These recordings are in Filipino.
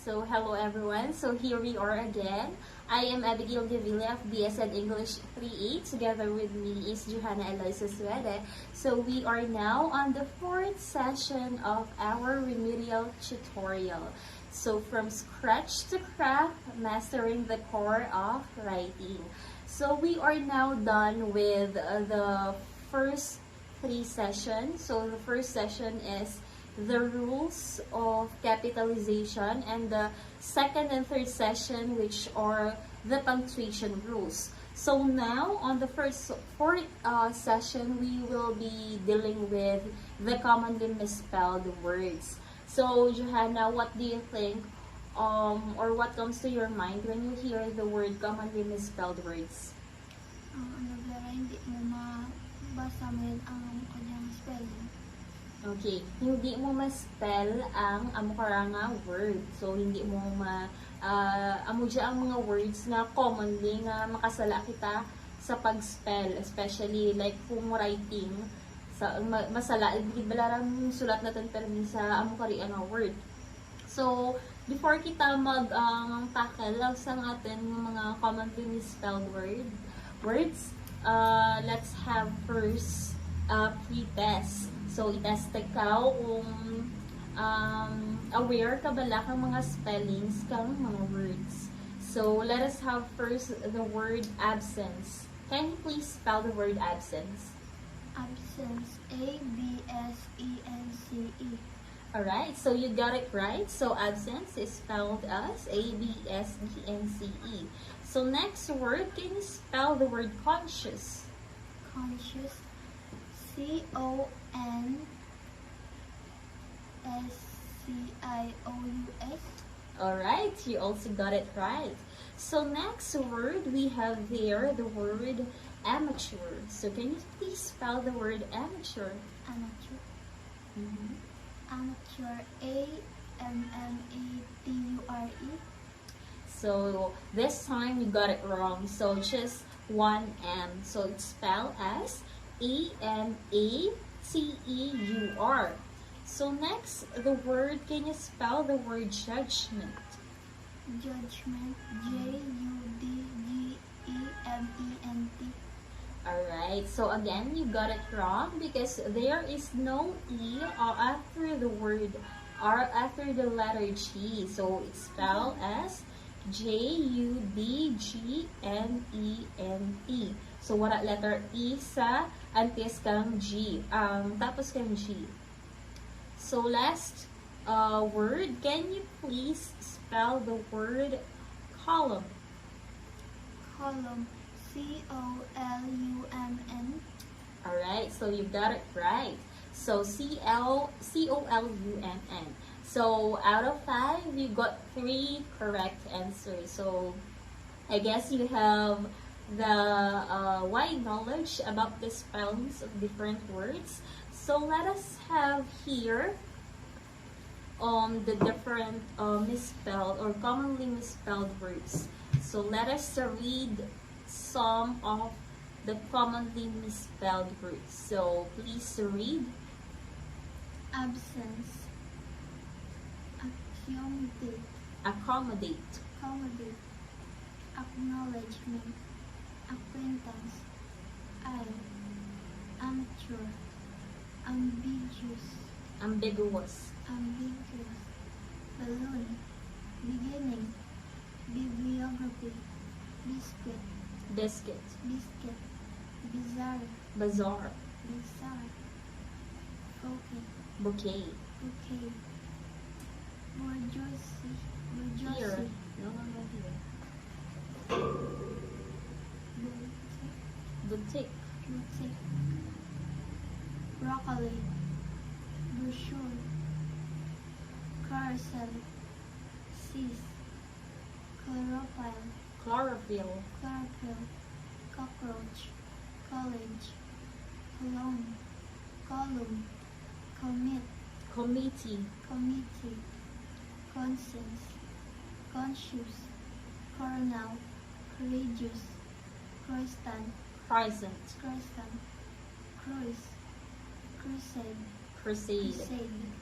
So, hello everyone. So, here we are again. I am Abigail Gavilla of BSN English 3A. Together with me is Johanna Eloisa Suede. So, we are now on the fourth session of our remedial tutorial. So, from scratch to craft, mastering the core of writing. So, we are now done with the first three sessions. So, the first session is the rules of capitalization, and the second and third session, which are the punctuation rules. So now on the fourth session, we will be dealing with the commonly misspelled words. So Johanna, what do you think, or what comes to your mind when you hear the word commonly misspelled words? Hindi mo mabasa mo ang kanyang spelling. Okay, hindi mo ma-spell ang amukaranga word. So, hindi mo amo dya ang mga words na commonly nga makasala kita sa pag-spell. Especially, like, kung writing, masala, ibigid balarang sulat natin permi sa amukaranga word. So, before kita mag-tackle sa atin mga commonly misspelled words, let's have first pre-test. So, itest ikaw kung aware ka bala kang mga spellings kang mga words. So, let us have first the word absence. Can you please spell the word absence? Absence. A-B-S-E-N-C-E. Alright, so you got it right. So, absence is spelled as A-B-S-E-N-C-E. So, next word, can you spell the word conscious? Conscious. C-O-N-S-C-I-O-U-S. Alright, you also got it right. So next word, we have there the word amateur. So can you please spell the word amateur? Amateur. Mm-hmm. Amateur. A-M-M-A-T-U-R-E. So this time we got it wrong. So just one M. So it's spelled as A-M-A-T-E-U-R. So next, the word, can you spell the word judgment? Judgment. J-U-D-G-E-M-E-N-T. Alright, so again, you got it wrong because there is no E after the word or after the letter G. So it's spelled as J-U-D-G-M-E-N-T. So wala letter E sa antes kang G. Tapos kang G. So last word, can you please spell the word column? Column. C-O-L-U-M-N. Alright, so you got it right. So C-O-L-U-M-N. So out of 5, you got 3 correct answers. So I guess you have the wide knowledge about the spellings of different words. So let us have here the different misspelled or commonly misspelled words. So let us read some of the commonly misspelled words. So please read. Absence. Accommodate. Accommodate. Accommodate. Acknowledgement. Acquaintance. Amateur. Ambiguous. Ambiguous. Ambiguous. Balloon. Beginning. Bibliography. Biscuit. Biscuit. Biscuit. Bizarre. Bazaar. Bizarre. Bouquet. Bouquet. Bouquet. Bourgeoisie. Here. Bourgeoisie. No, here. Boutique. Boutique. Broccoli. Brochure. Carousel. Cease. Chlorophyll. Chlorophyll. Chlorophyll. Cockroach. College. Cologne. Column. Commit. Committee. Committee. Conscience. Conscious. Coronal. Courageous. Croissant. Crescent. Croissant. Cruise. Crusade. Crusade. Crusade.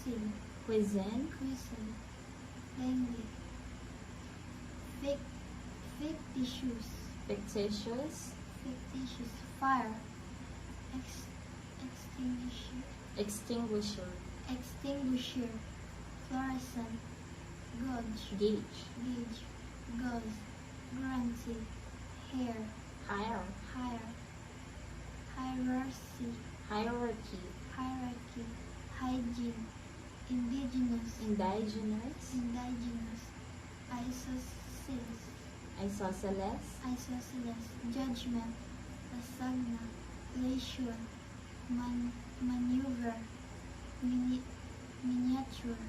Cuisine. Cuisine. Cuisine. dengue, fictitious, fictitious, fictitious, fire, ex, extinguisher, extinguisher, extinguisher, fluorescent, gauge, gauge, gauge, gauze, guarantee, hair, hire, hire, hierarchy, hierarchy, hierarchy, hygiene, indigenous, indigenous, indigenous, isosceles, isosceles, isosceles, judgment, lasagna, leisure, maneuver, miniature,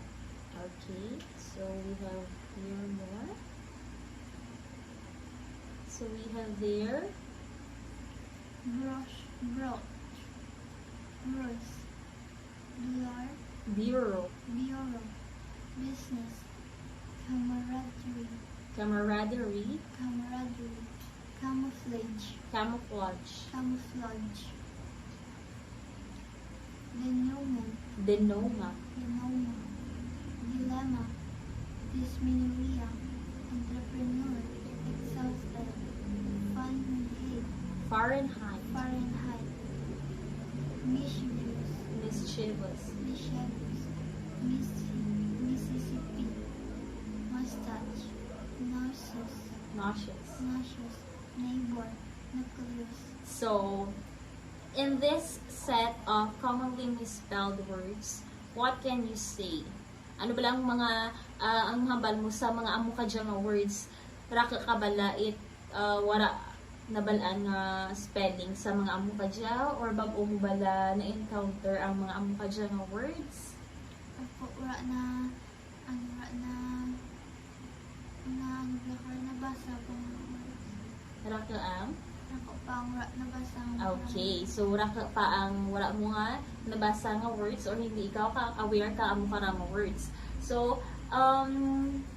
okay, so we have here more. So we have there brooch, bruise, blur, bureau, bureau, business, camaraderie, camaraderie, camaraderie, camouflage, camouflage, camouflage, denouement, denoma, denouement, dilemma, dysmenorrhea, entrepreneur, exhausted, Fahrenheit, Fahrenheit, mischievous, mischievous, mischievous, Mississippi, mustache, nauseous, nauseous. nauseous, neighbor, nucleus. So, in this set of commonly misspelled words, what can you say? Ano ba lang mga ang hambal mo sa mga amo ka dyan nga words? Raka kabalait, wara nabalaan nga spelling sa mga amo ka dyan or bag-o mo bala na-encounter ang mga amo ka dyan nga words? Ako, wala na, nabasa ko Raka ang? ako pa ang wala nabasa ang Okay, so raka pa ang wala mo nga nabasa nga words or hindi ikaw ka aware ka amo ka nga words. So,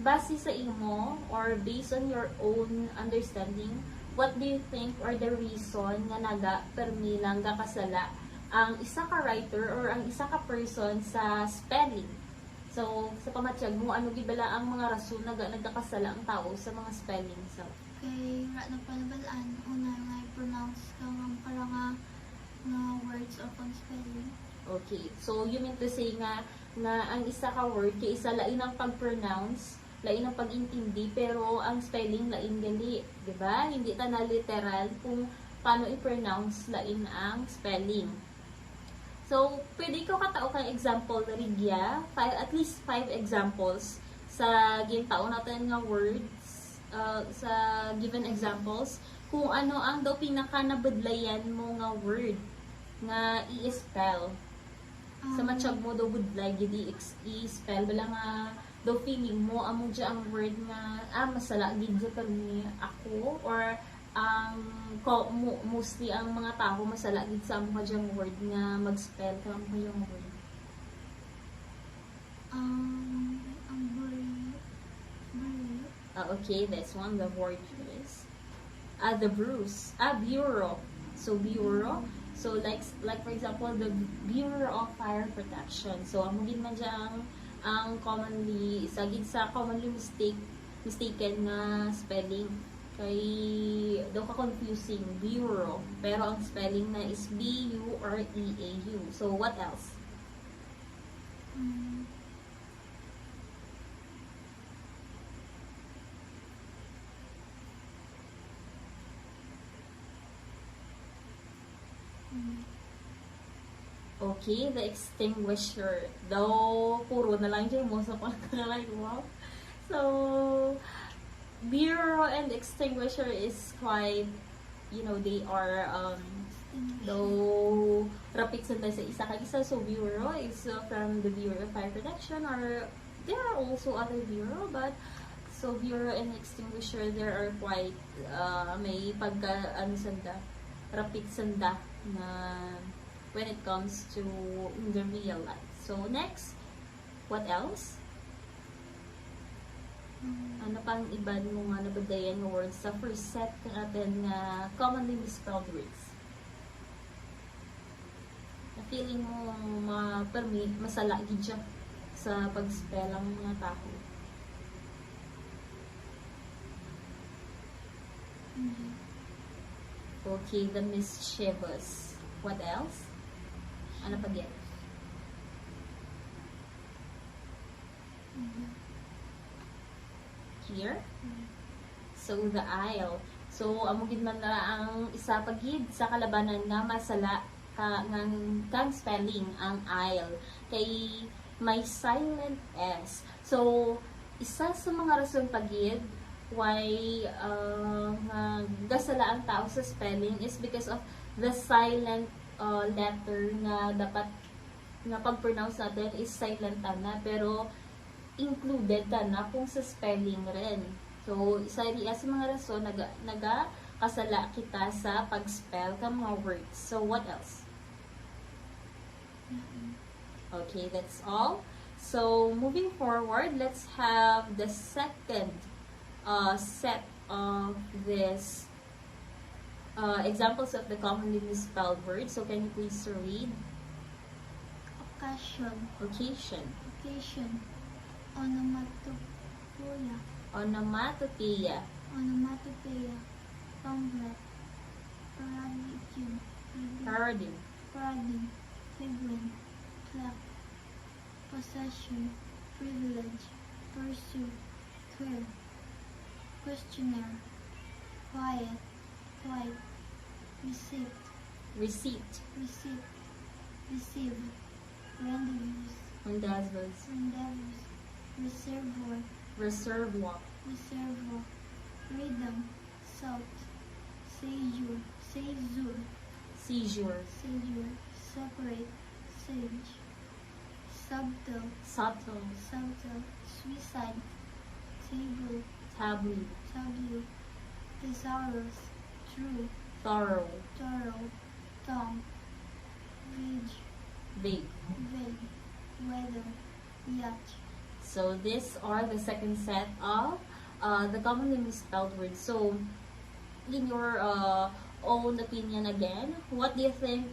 base sa imo or based on your own understanding, what do you think or the reason nga naga permi lang kasala ang isa ka writer or ang isa ka person sa spelling? So, sa pamatyag mo, ano gibala ang mga rason na nagkakasala ang tao sa mga spelling? So, kay wala na panabalaan una nga i-pronounce kang ang parang nga words o kung spelling. okay. So, you mean to say nga ang isa ka word, kay isa lain ang pag-pronounce, lain ang pag-intindi, pero ang spelling lain gali. Diba? Hindi ta na literal kung paano i-pronounce lain ang spelling. So, pwede ko katao kang example na rigya, at least 5 examples sa gintao natin nga words, sa given examples, kung ano ang daw pinaka-nabudlayan mo nga word nga i-spell. Sa matsyag mo daw budlay, gidi i-spell, bala nga daw feeling mo, amo dya ang word nga, masala, gidya kami ako, or mostly ang mga tao masala gid sa amo ka word nga mag-spell ka mo yung word. Ang bury. Okay, this one, the word is the bruise. Bureau. So, bureau. So, like for example, the Bureau of Fire Protection. So, amo gid man dya ang commonly, sagid sa commonly mistaken na spelling. Kay daw ka confusing, bureau. Pero ang spelling na is B-U-R-E-A-U. So, what else? Okay, the extinguisher. Daw, puro na lang dyan mo sa pagkakalay. Wow. So, bureau and extinguisher is quite, they are, though, rapid sentence sa isa kag isa. So, bureau is from the Bureau of Fire Protection, or there are also other bureau, but, so, bureau and extinguisher, there are quite, may pagka, rapid sanda na, when it comes to in the real life. So, next, what else? Ano pang iban mo nga nabadayan ng words sa first set ng atin nga commonly misspelled words? Na feeling mo masala gid siya sa pag-spell ang mga tao. Hindi. Okay, the mischievous. What else? Ano pa yan? Hindi. Here? So, the aisle. So, amo gid man na ang isa pagid sa kalabanan nga masala kang spelling ang aisle. Kay may silent S. So, isa sa mga rason pagid why gasala ang tao sa spelling is because of the silent letter nga dapat nga pag-pronounce natin is silent na pero included na kung sa spelling rin. So, isa riya sa mga rason kasala kita sa pag-spell ka mga words. So, what else? Okay, that's all. So, moving forward, let's have the second set of this examples of the commonly misspelled words. So, can you please read? Occasion. Occasion. Occasion. Onomatopoeia. Onomatopoeia. Onomatopoeia. Pamphlet. Paradigm. Paradigm. Paradigm. Figurine. Clap. Possession. Privilege. Pursuit. Queer. Questionnaire. Quiet. Quiet. Receipt. Receipt. Receipt. Receive. Rendezvous. Rendezvous. Rendezvous. Reservoir. Reservoir. Reservoir. Rhythm. Salt. Seizure. Seizure. Seizure. Seizure. Separate. Sage. Subtle. Subtle. Subtle. Suicide. Table. Taboo. Taboo. Thesaurus. True. Thorough. Thorough. Tongue. Vague. Vague. Vague. Weather. Yacht. So these are the second set of the commonly misspelled words. So in your own opinion again, what do you think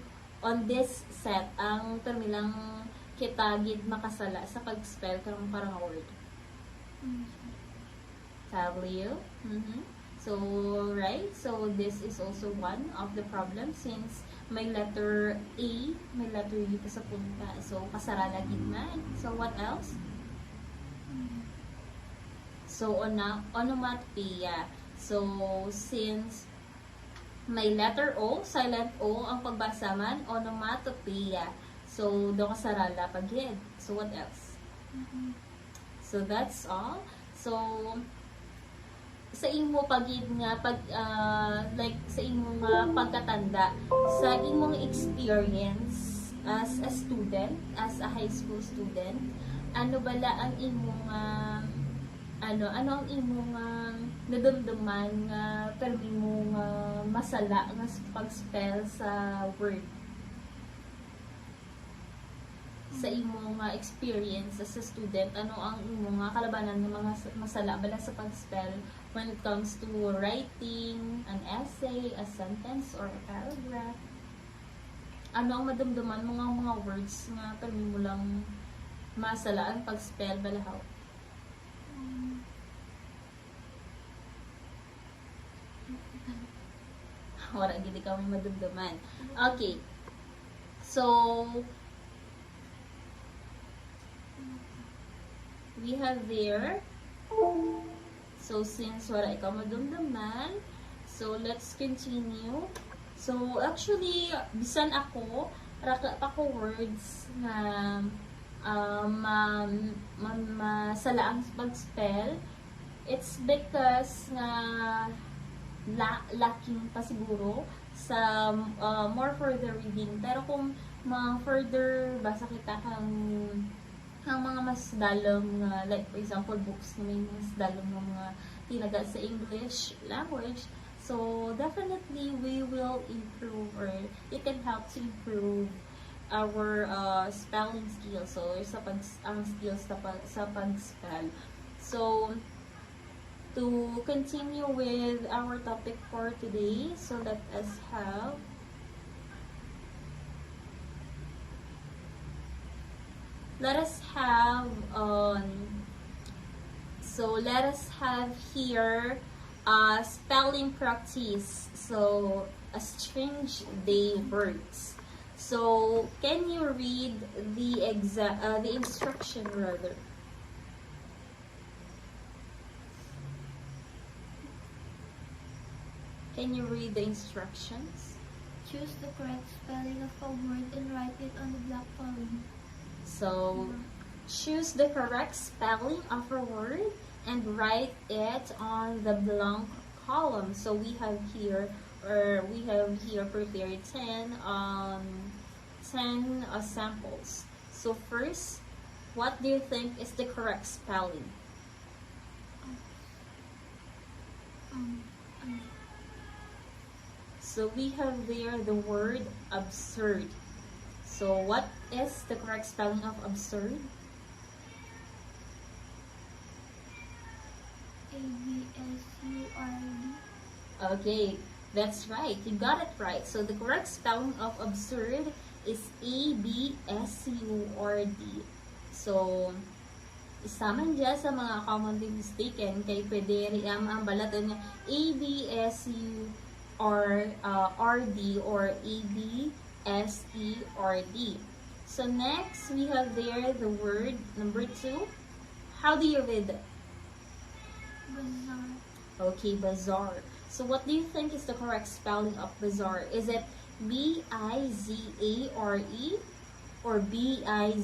on this set ang termilang kita gid makasala sa pag-spell karong parang word? W. So right, so this is also one of the problems since may letter A, may letter U sa punta. So kasara na gid man. So what else? So, onomatopoeia. So, since may letter O, silent O, ang pagbasa man, onomatopoeia. So, do kasarala pagid. So, what else? So, that's all. So, sa imo pagid nga, like, sa imo nga pagkatanda, sa imong experience as a student, as a high school student, ano bala ang imong ano ang imong nadumduman nga permi mo masala nga pag-spell sa word sa imong experience as a student, ano ang imong kalabanan ng mga masala bala sa pag-spell when it comes to writing an essay, a sentence, or a paragraph? Ano ang madumduman mo nga mga words nga permi mo lang masala ang pag-spell balahaw? Wala gid kami madumduman. Okay. So we have there. So since wala ikaw madumduman, so let's continue. So actually bisan ako raka pa ko words na masala ang pag-spell. It's because lacking pa siguro sa more further reading. Pero kung further basa kita ang mga mas dalom like for example books na may mas dalom ng mga tinaga sa English language, so definitely we will improve, or it can help to improve our spelling skills, so ang skills sa pag-spell. So to continue with our topic for today, so let us have here spelling practice. So, a strange day works. So, can you read the instruction rather? Can you read the instructions? Choose the correct spelling of a word and write it on the black column. So, choose the correct spelling of a word and write it on the blank column. So we have here prepared 10 samples. So first, what do you think is the correct spelling? So we have there the word absurd. So what is the correct spelling of absurd? A-B-S-U-R-D. Okay, that's right. You got it right. So the correct spelling of absurd is A-B-S-U-R-D. So, isa man dyan sa mga commonly mistaken kay pwede ang balaton niya A-B-S-U-R-D or A-B-S-E-R-D. So next, we have there the word number 2. How do you read it? Bazaar. Okay, bazaar. So what do you think is the correct spelling of bazaar? Is it B-I-Z-A-R-E or B-I-Z-Z-A-R-E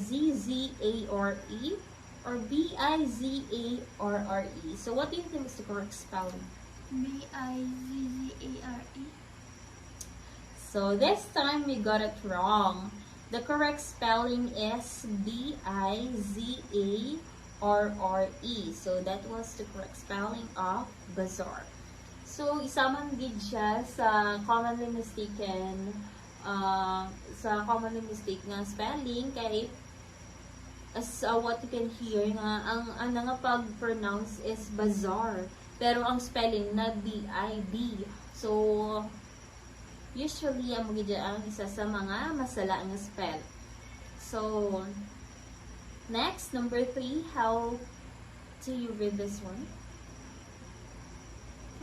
or B-I-Z-A-R-R-E? So what do you think is the correct spelling? B-I-Z-Z-A-R-E. So this time we got it wrong. The correct spelling is B-I-Z-A-R-R-E. So that was the correct spelling of bazaar. So isa man gid siya sa commonly mistaken nga spelling kay as what you can hear nga ang nga pag-pronounce is bazaar pero ang spelling na B-I-B. So usually ang mga ang isa sa mga masala nga spell. So next, number 3, how do you read this one?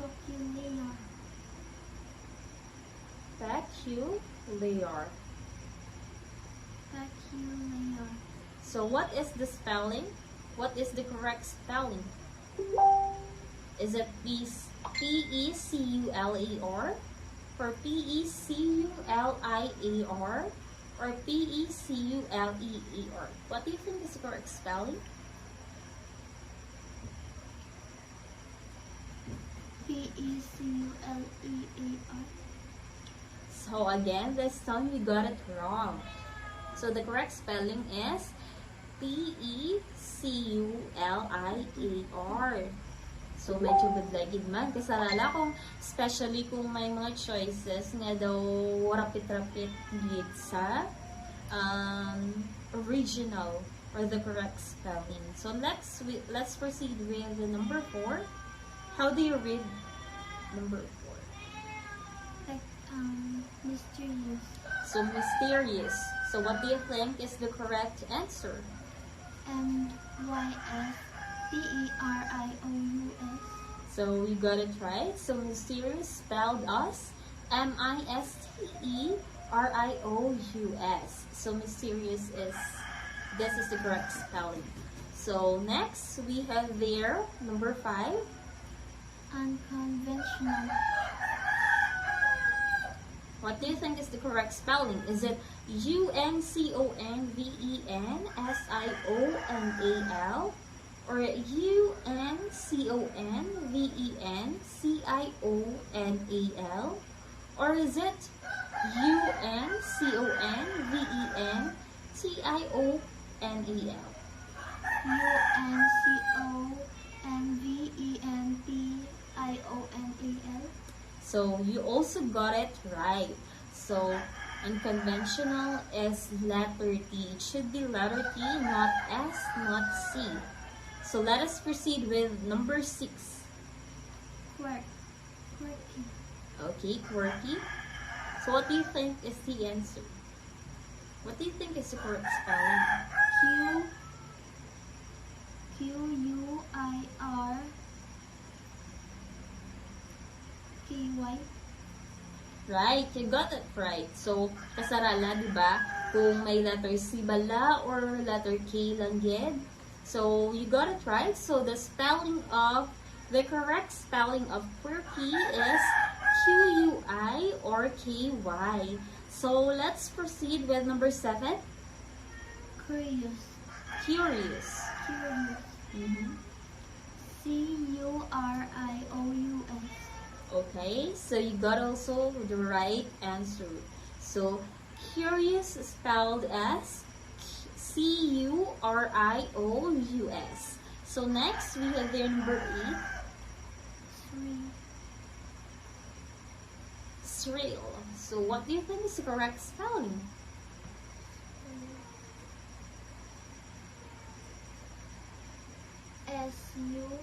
Peculiar. Peculiar. Peculiar. So what is the spelling? What is the correct spelling? Is it P-E-C-U-L-A-R or P-E-C-U-L-I-A-R or P-E-C-U-L-E-E-R? What do you think is the correct spelling? P-E-C-U-L-E-A-R. So again, this time we got it wrong. So the correct spelling is P-E-C-U-L-I-A-R. So medyo badlagid man. Kasalala kung, especially kung may mga choices nga daw rapit-rapit gid sa original or the correct spelling. So next, let's proceed with the number 4. How do you read number 4? Like, mysterious. So mysterious. So what do you think is the correct answer? M-Y-S-T-E-R-I-O-U-S. So you got it right. So mysterious spelled as M-I-S-T-E-R-I-O-U-S. So mysterious this is the correct spelling. So next we have there number 5. Unconventional. What do you think is the correct spelling? Is it U-N-C-O-N-V-E-N-S-I-O-N-A-L or U-N-C-O-N-V-E-N-C-I-O-N-A-L or is it U-N-C-O-N-V-E-N-T-I-O-N-A-L? U-N-C-O-N-V-E-N-T-I-O-N-A-L. So you also got it right. So unconventional is letter T. It should be letter T, not S, not C. So let us proceed with number 6. Quirky. Okay, quirky. So what do you think is the answer? What do you think is the correct spelling? Q-U-I-R KY. Right, you got it right. So, kasarala, di ba? Kung may letter C bala or letter K lang yun. So, you got it right. So, the correct spelling of quirky is QUI or KY. So, let's proceed with number 7. Curious. Curious. Curious. Mhm. CURIOUS. Okay, so you got also the right answer. So, curious spelled as CURIOUS. So, next we have their number 8. Shrill. Shrill. So, what do you think is the correct spelling? SURREAL.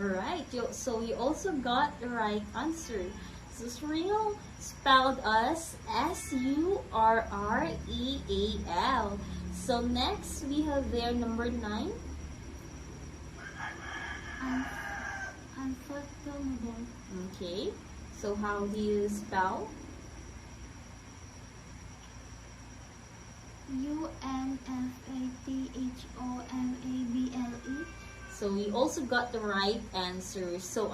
Alright, so you also got the right answer. So, shrill spelled as SURREAL. So, next we have their number 9. Unfathomable. Okay, so how do you spell? UNFATHOMABLE. So we also got the right answer. So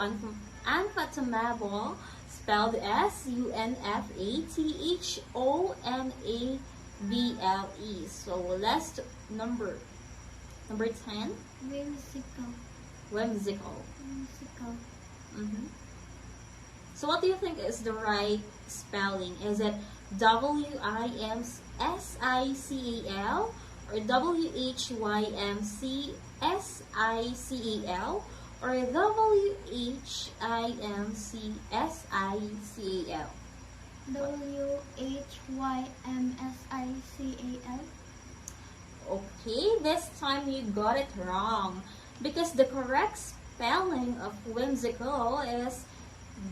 unfathomable spelled SUNFATHOMABLE. So last number 10. Whimsical. Whimsical. Whimsical. Mhm. So what do you think is the right spelling? Is it WIMSICAL or WHYMCSICAL or WHIMCSICAL? WHYMSICAL. Okay, this time you got it wrong because the correct spelling of whimsical is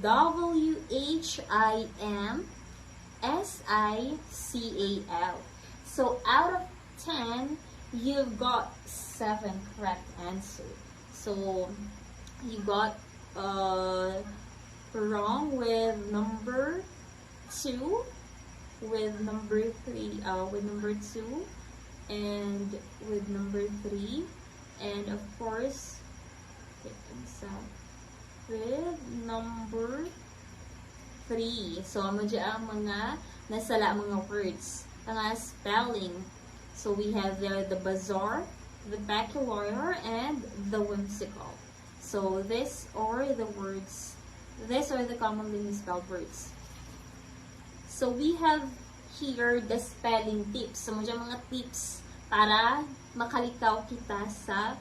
WHIMSICAL. So out of 10, you've got 7 correct answers. So you got wrong with number 2, with number 3, with number 2, and with number 3, and of course, with number 3. So, amo dyan ang mga nasala mga words. Mga spelling. So, we have there the bizarre, the peculiar, and the whimsical. So, these are the commonly misspelled words. So, we have here the spelling tips. So, amo dyan mga tips para makalikaw kita sa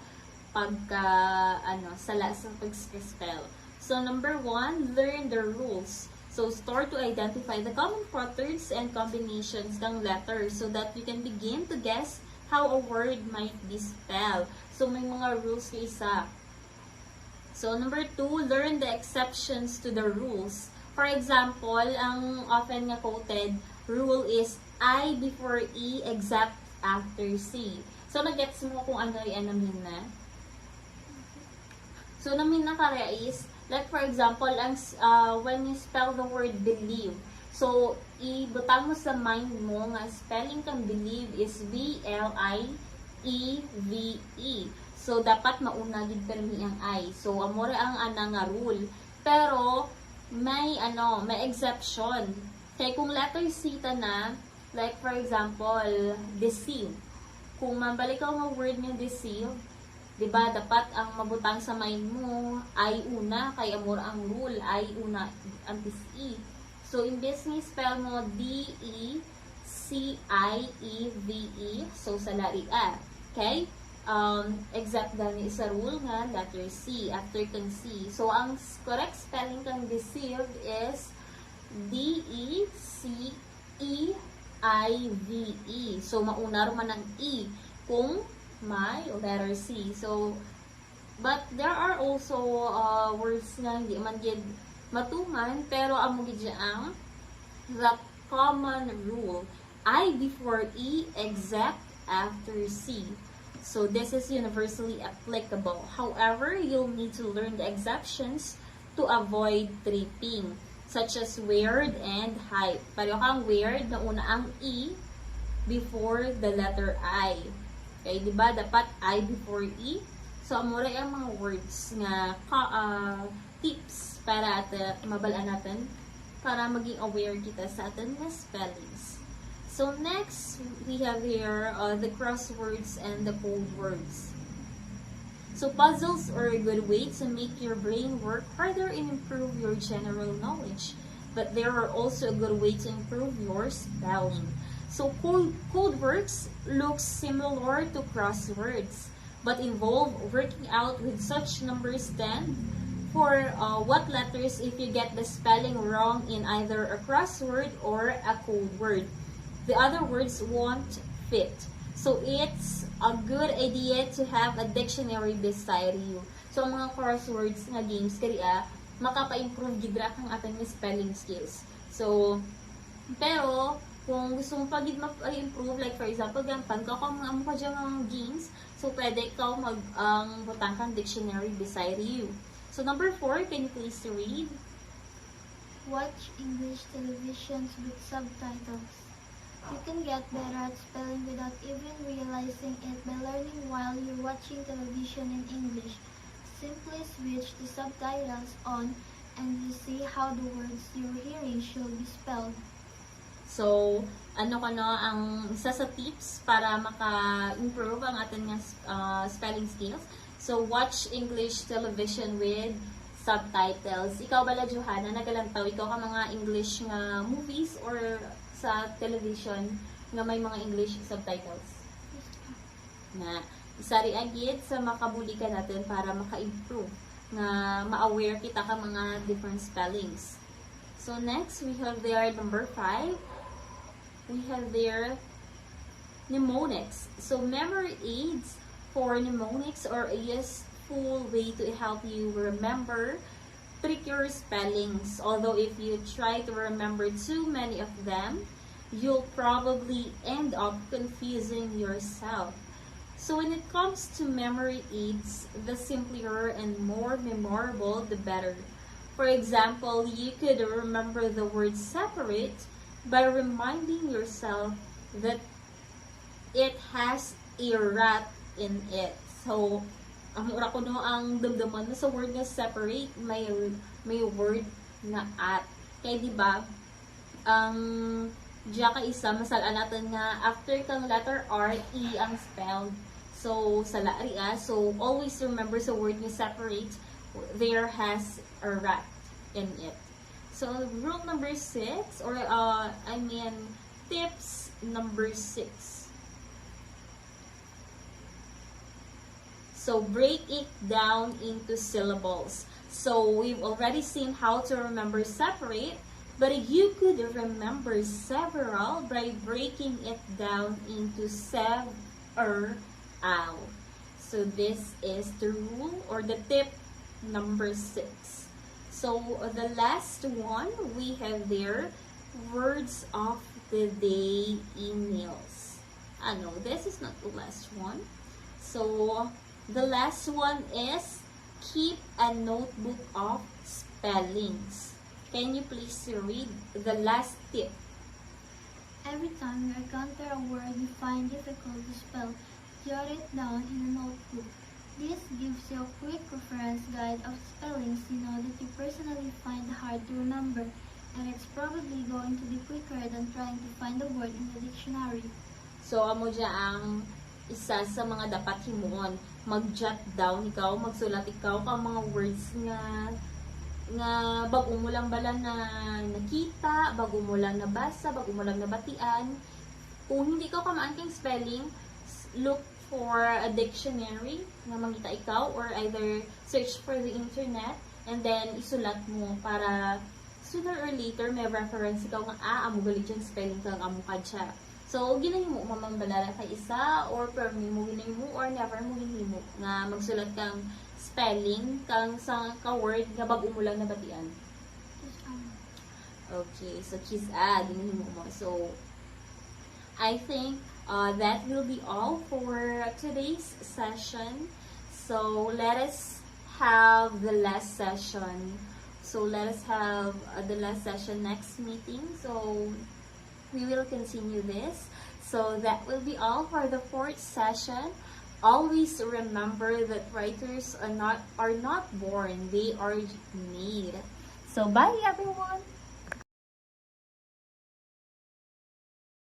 pag-spell. So, number 1, learn the rules. So, start to identify the common patterns and combinations ng letters so that you can begin to guess how a word might be spelled. So, may mga rules ka isa. So, number 2, learn the exceptions to the rules. For example, ang often nga quoted rule is I before E except after C. So, nag-gets mo kung ano yung namin na? So, namin na kaya is, like for example, when you spell the word believe, so, ibutang mo sa mind mo nga spelling kang believe is B-L-I-E-V-E. So, dapat mauna gid permi ang I. So, amore ang ana nga rule. Pero, may exception. Kaya kung letter C ta na, like for example, deceive. Kung mabalik ka nga word nga deceive, diba, dapat ang mabutang sa mind mo ay una, kaya amor ang rule ay una antes E. So, imbes ni spell mo D-E-C-I-E-V-E, so sa lari A. Okay? Exact gani sa rule nga, letter C, after kang C. So, ang correct spelling kang deceive is D-E-C-E-I-V-E. So, mauna man ang E kung may letter C. So, but there are also words na hindi man gid matuman, pero amo gid ang the common rule. I before E, except after C. So this is universally applicable. However, you'll need to learn the exceptions to avoid tripping, such as weird and hype. Pareho kang weird na una ang E before the letter I. Okay, di ba? Dapat I before E. So, amura ang mga words nga tips para mabalaan natin para maging aware kita sa atin na spellings. So, next, we have here the crosswords and the code words. So, puzzles are a good way to make your brain work harder and improve your general knowledge. But there are also a good way to improve your spelling. So, code words looks similar to crosswords, but involve working out with such numbers then for what letters if you get the spelling wrong in either a crossword or a code word. The other words won't fit. So, it's a good idea to have a dictionary beside you. So, ang mga crosswords nga games, kaya makapa-improve gidra kang ating spelling skills. So, pero, kung gusto mo pag-improve, like for example, gampan ka kung amo ka dyan ng games, so pwede ikaw butang kang dictionary beside you. So, number 4, can you please read? Watch English televisions with subtitles. You can get better at spelling without even realizing it by learning while you're watching television in English. Simply switch the subtitles on and you see how the words you're hearing should be spelled. So, ang isa sa tips para maka-improve ang ating spelling skills. So, watch English television with subtitles. Ikaw bala, Johanna, nagalantaw, ikaw ka mga English nga movies or sa television nga may mga English subtitles? Na, isa rin agad sa makabulikan natin para maka-improve na ma-aware kita ka mga different spellings. So, next, we have there number 5. We have there mnemonics. So, memory aids for mnemonics are a useful way to help you remember trickier spellings. Although, if you try to remember too many of them, you'll probably end up confusing yourself. So, when it comes to memory aids, the simpler and more memorable, the better. For example, you could remember the word separate by reminding yourself that it has a rat in it. So, ang ura ko no, ang damdaman na sa word na separate, may word na at. Kaya diba, ang diya ka isa, masalaan natin nga, after kang letter R, E ang spelled. So, sa laria, so always remember sa word na separate, there has a rat in it. So, rule number 6, or tips number 6. So, break it down into syllables. So, we've already seen how to remember separate, but you could remember several by breaking it down into several. So, this is the rule or the tip number 6. So, the last one, we have there, words of the day emails. No, this is not the last one. So, the last one is, keep a notebook of spellings. Can you please read the last tip? Every time you encounter a word you find difficult to spell, jot it down in a notebook. This gives you a quick reference guide of spellings you know that you personally find hard to remember, and it's probably going to be quicker than trying to find the word in the dictionary. So, amo dya ang isa sa mga dapat himuon. Mag-jot down ikaw, magsulat ikaw ka mga words nga bago mo lang bala na nakita, bago mo lang nabasa, bago mo lang nabatian. Kung hindi ka kamaanting spelling, look for a dictionary na mangita ikaw or either search for the internet and then isulat mo para sooner or later may reference ikaw nga amo galit yung spelling kang amo ka siya. So, ginahimo mamambalala ka isa or permi mo ginahimo or never mo ginahimo nga magsulat kang spelling kang sa ka-word nga bago mo lang nabatian. Okay, so ginahimo mo. So, I think that will be all for today's session. So let us have the last session. So let us have the last session next meeting. So we will continue this. So that will be all for the fourth session. Always remember that writers are not born, they are made. So bye everyone.